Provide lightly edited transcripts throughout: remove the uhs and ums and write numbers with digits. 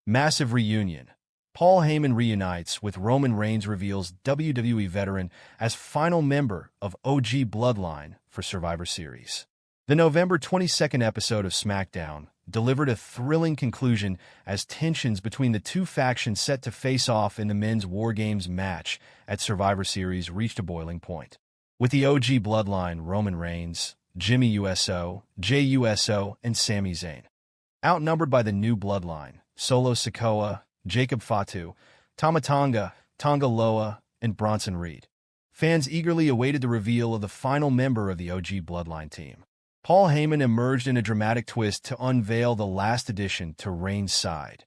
Massive reunion. Paul Heyman reunites with Roman Reigns reveals WWE Veteran as final member of OG Bloodline for Survivor Series. The November 22nd episode of SmackDown delivered a thrilling conclusion as tensions between the two factions set to face off in the men's WarGames match at Survivor Series reached a boiling point. With the OG Bloodline, Roman Reigns, Jey Uso, and Sami Zayn outnumbered by the new Bloodline, Solo Sikoa, Fatu, Tama Tonga, Tonga Loa, and Bronson Reed. Fans eagerly awaited the reveal of the final member of the OG Bloodline team. Paul Heyman emerged in a dramatic twist to unveil the last addition to Reigns' side,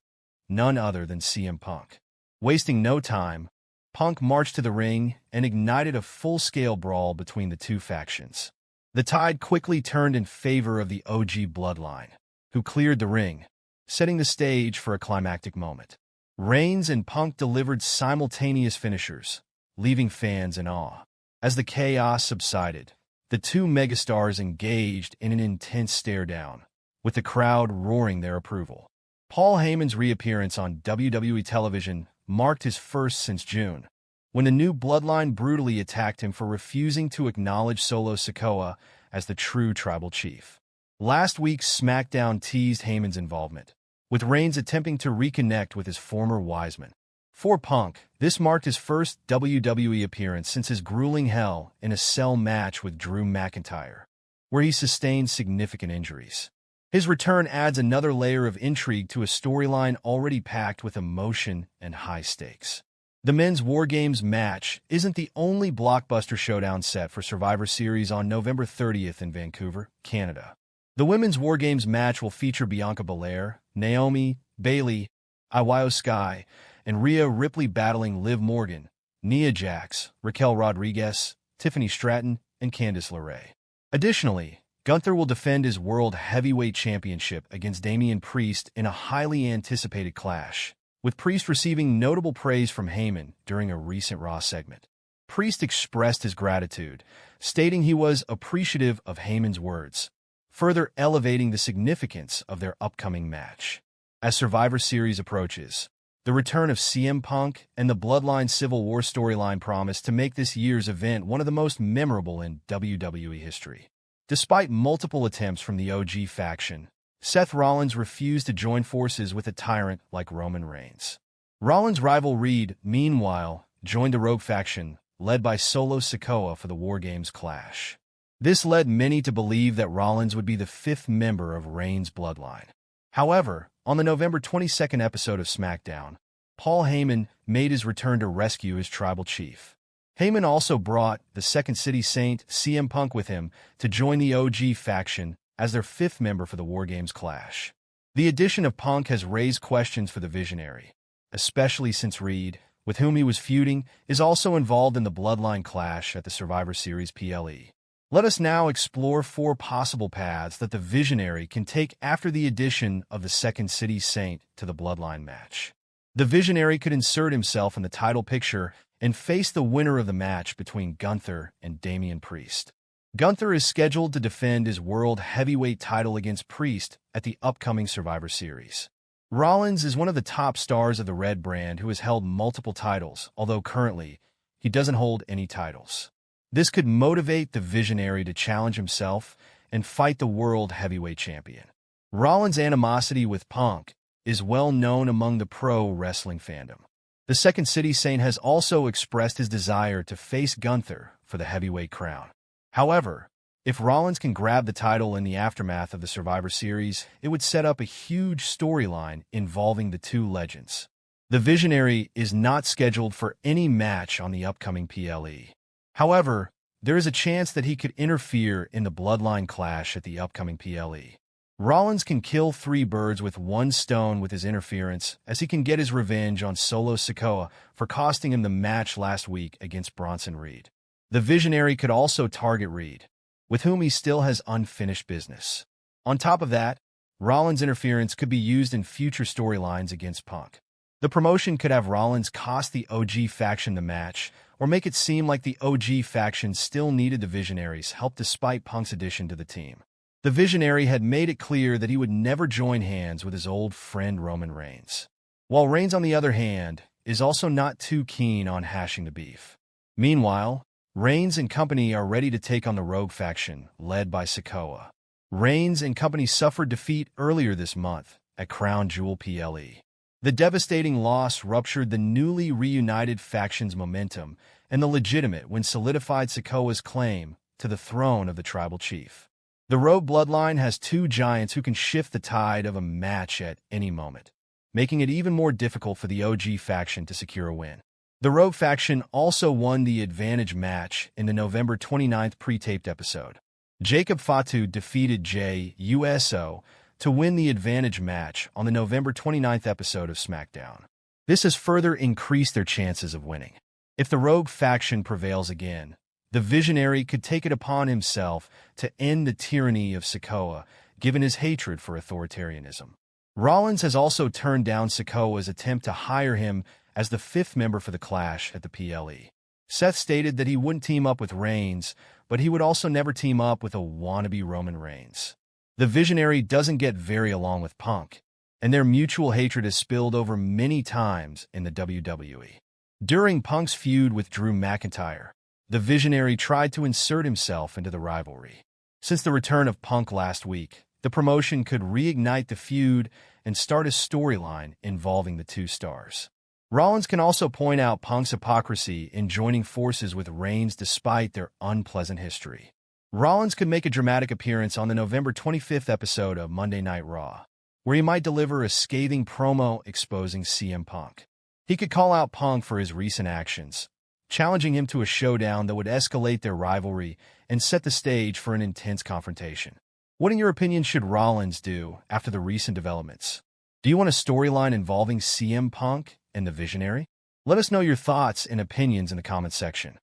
none other than CM Punk. Wasting no time, Punk marched to the ring and ignited a full-scale brawl between the two factions. The tide quickly turned in favor of the OG Bloodline, who cleared the ring, setting the stage for a climactic moment. Reigns and Punk delivered simultaneous finishers, leaving fans in awe. As the chaos subsided, the two megastars engaged in an intense stare-down, with the crowd roaring their approval. Paul Heyman's reappearance on WWE television marked his first since June, when the new Bloodline brutally attacked him for refusing to acknowledge Solo Sikoa as the true tribal chief. Last week's SmackDown teased Heyman's involvement, with Reigns attempting to reconnect with his former Wiseman. For Punk, this marked his first WWE appearance since his grueling Hell in a Cell match with Drew McIntyre, where he sustained significant injuries. His return adds another layer of intrigue to a storyline already packed with emotion and high stakes. The men's WarGames match isn't the only blockbuster showdown set for Survivor Series on November 30th in Vancouver, Canada. The women's WarGames match will feature Bianca Belair, Naomi, Bayley, IYO SKY, and Rhea Ripley battling Liv Morgan, Nia Jax, Raquel Rodriguez, Tiffany Stratton, and Candice LeRae. Additionally, Gunther will defend his World Heavyweight Championship against Damian Priest in a highly anticipated clash, with Priest receiving notable praise from Heyman during a recent Raw segment. Priest expressed his gratitude, stating he was appreciative of Heyman's words, further elevating the significance of their upcoming match. As Survivor Series approaches, the return of CM Punk and the Bloodline Civil War storyline promise to make this year's event one of the most memorable in WWE history. Despite multiple attempts from the OG faction, Seth Rollins refused to join forces with a tyrant like Roman Reigns. Rollins' rival Reed, meanwhile, joined the Rogue faction, led by Solo Sikoa for the WarGames clash. This led many to believe that Rollins would be the fifth member of Reigns' bloodline. However, on the November 22nd episode of SmackDown, Paul Heyman made his return to rescue his tribal chief. Heyman also brought the Second City Saint, CM Punk, with him to join the OG faction as their fifth member for the WarGames clash. The addition of Punk has raised questions for the Visionary, especially since Reed, with whom he was feuding, is also involved in the Bloodline clash at the Survivor Series PLE. Let us now explore four possible paths that the Visionary can take after the addition of the Second City Saint to the Bloodline match. The Visionary could insert himself in the title picture and face the winner of the match between Gunther and Damian Priest. Gunther is scheduled to defend his World Heavyweight title against Priest at the upcoming Survivor Series. Rollins is one of the top stars of the Red brand who has held multiple titles, although currently, he doesn't hold any titles. This could motivate the Visionary to challenge himself and fight the World Heavyweight Champion. Rollins' animosity with Punk is well known among the pro wrestling fandom. The Second City Saint has also expressed his desire to face Gunther for the heavyweight crown. However, if Rollins can grab the title in the aftermath of the Survivor Series, it would set up a huge storyline involving the two legends. The Visionary is not scheduled for any match on the upcoming PLE. However, there is a chance that he could interfere in the Bloodline clash at the upcoming PLE. Rollins can kill three birds with one stone with his interference, as he can get his revenge on Solo Sikoa for costing him the match last week against Bronson Reed. The Visionary could also target Reed, with whom he still has unfinished business. On top of that, Rollins' interference could be used in future storylines against Punk. The promotion could have Rollins cost the OG faction the match, or make it seem like the OG faction still needed the Visionary's help despite Punk's addition to the team. The Visionary had made it clear that he would never join hands with his old friend Roman Reigns. while Reigns, on the other hand, is also not too keen on hashing the beef. Meanwhile, Reigns and company are ready to take on the Rogue faction, led by Sikoa. Reigns and company suffered defeat earlier this month at Crown Jewel PLE. The devastating loss ruptured the newly reunited faction's momentum and the legitimate when solidified Sikoa's claim to the throne of the tribal chief. The Rogue Bloodline has two giants who can shift the tide of a match at any moment, making it even more difficult for the OG faction to secure a win. The Rogue faction also won the advantage match in the November 29th pre-taped episode. Jacob Fatu defeated Jey Uso to win the advantage match on the November 29th episode of SmackDown. This has further increased their chances of winning. If the Rogue faction prevails again, the Visionary could take it upon himself to end the tyranny of Sikoa, given his hatred for authoritarianism. Rollins has also turned down Sikoa's attempt to hire him as the fifth member for the Clash at the PLE. Seth stated that he wouldn't team up with Reigns, but he would also never team up with a wannabe Roman Reigns. The Visionary doesn't get very along with Punk, and their mutual hatred has spilled over many times in the WWE. During Punk's feud with Drew McIntyre, the Visionary tried to insert himself into the rivalry. Since the return of Punk last week, the promotion could reignite the feud and start a storyline involving the two stars. Rollins can also point out Punk's hypocrisy in joining forces with Reigns despite their unpleasant history. Rollins could make a dramatic appearance on the November 25th episode of Monday Night Raw, where he might deliver a scathing promo exposing CM Punk. He could call out Punk for his recent actions, challenging him to a showdown that would escalate their rivalry and set the stage for an intense confrontation. What, in your opinion, should Rollins do after the recent developments? Do you want a storyline involving CM Punk and the Visionary? Let us know your thoughts and opinions in the comments section.